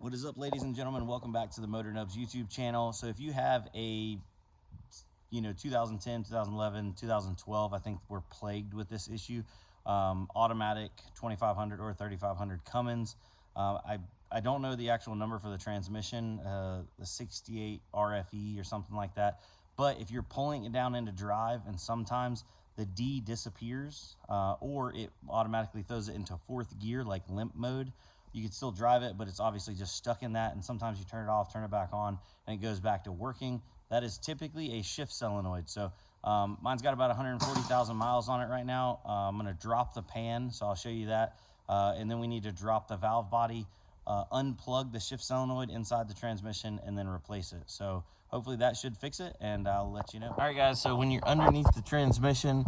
What is up, ladies and gentlemen? Welcome back to the Motor Nubs YouTube channel. So if you have a 2010, 2011, 2012, I think we're plagued with this issue, automatic 2500 or 3500 Cummins. I don't know the actual number for the transmission, the 68 RFE or something like that, but if you're pulling it down into drive and sometimes the D disappears or it automatically throws it into fourth gear like limp mode, you can still drive it, but it's obviously just stuck in that, and sometimes you turn it off, turn it back on, and it goes back to working. That is typically a shift solenoid. So mine's got about 140,000 miles on it right now. I'm gonna drop the pan, so I'll show you that. And then we need to drop the valve body, unplug the shift solenoid inside the transmission, and then replace it. So hopefully that should fix it, and I'll let you know. All right, guys, so when you're underneath the transmission,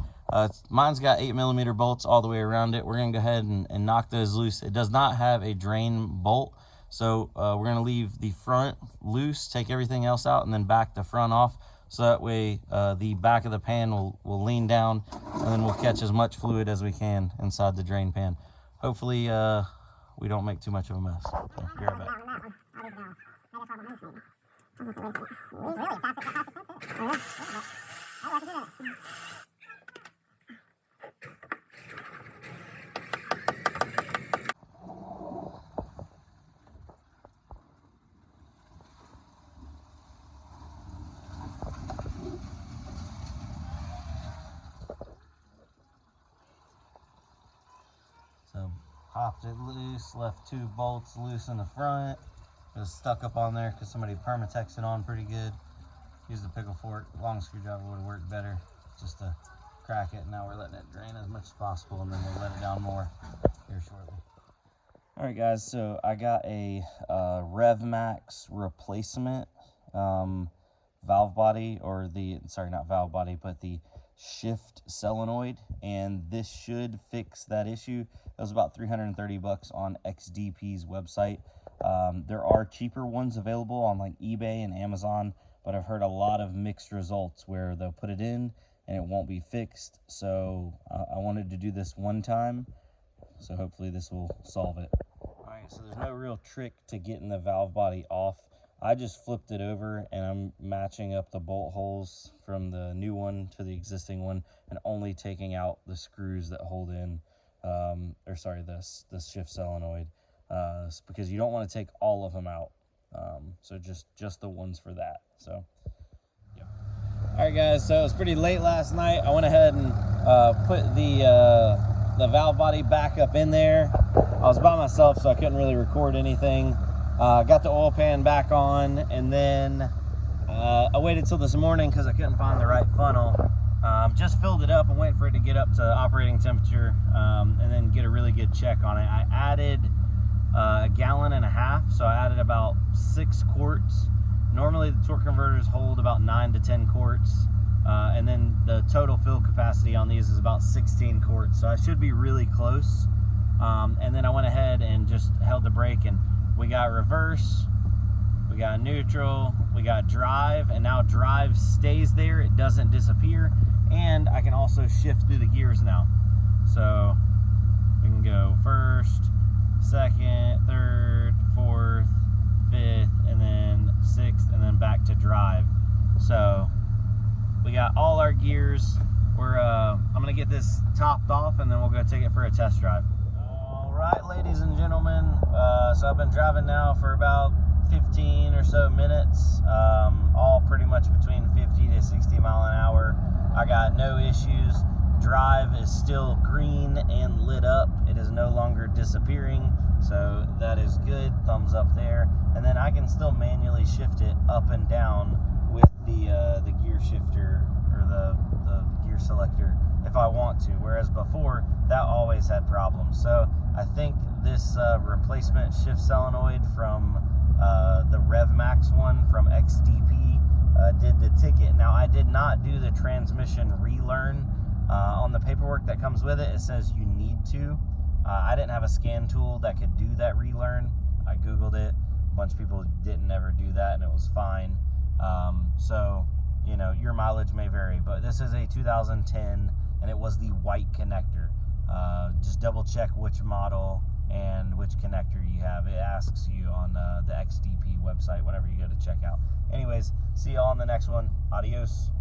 mine's got 8mm bolts all the way around it. We're gonna go ahead and knock those loose. It does not have a drain bolt, so we're gonna leave the front loose, take everything else out, and then back the front off, so that way the back of the pan will lean down, and then we'll catch as much fluid as we can inside the drain pan. Hopefully we don't make too much of a mess. So, be right back. So popped it loose, left two bolts loose in the front. It was stuck up on there because somebody permatexed it on pretty good. Used the pickle fork. Long screwdriver would have worked better just to crack it. Now we're letting it drain as much as possible, and then we'll let it down more here shortly. All right, guys, so I got a RevMax replacement valve body, or not valve body, but the shift solenoid, and this should fix that issue. It was about 330 bucks on XDP's website. There are cheaper ones available on like eBay and Amazon, but I've heard a lot of mixed results where they'll put it in and it won't be fixed. So I wanted to do this one time, so hopefully this will solve it. All right, so there's no real trick to getting the valve body off. I just flipped it over and I'm matching up the bolt holes from the new one to the existing one, and only taking out the screws that hold in, this shift solenoid, because you don't want to take all of them out. So just the ones for that. So yeah. All right, guys, so it was pretty late last night. I went ahead and put the valve body back up in there. I was by myself, so I couldn't really record anything. Got the oil pan back on, and then I waited till this morning because I couldn't find the right funnel. Just filled it up and waiting for it to get up to operating temperature, and then get a really good check on it. I added a 1.5 gallons, so I added about 6 quarts. Normally the torque converters hold about 9 to 10 quarts, and then the total fill capacity on these is about 16 quarts, so I should be really close. And then I went ahead and just held the brake, and we got reverse, we got neutral, we got drive, and now drive stays there, it doesn't disappear, and I can also shift through the gears now. So we can go first, second, third, fourth, fifth, and then sixth, and then back to drive. So we got all our gears. I'm gonna get this topped off, and then we'll go take it for a test drive. All right, ladies and gentlemen, so I've been driving now for about 15 or so minutes, all pretty much between 50 to 60 mile an hour. I got no issues. Drive is still green and lit up. It is no longer disappearing, so that is good. Thumbs up there. And then I can still manually shift it up and down with the gear shifter, or the gear selector, if I want to, whereas before that always had problems. So I think this replacement shift solenoid from the RevMax one from XDP did the ticket. Now, I did not do the transmission relearn. On the paperwork that comes with it, it says you need to. I didn't have a scan tool that could do that relearn. I Googled it. A bunch of people didn't ever do that, and it was fine. So, your mileage may vary, but this is a 2010, and it was the white connector. Just double check which model and which connector you have. It asks you on the XDP website whenever you go to check out. Anyways, see y'all on the next one. Adios.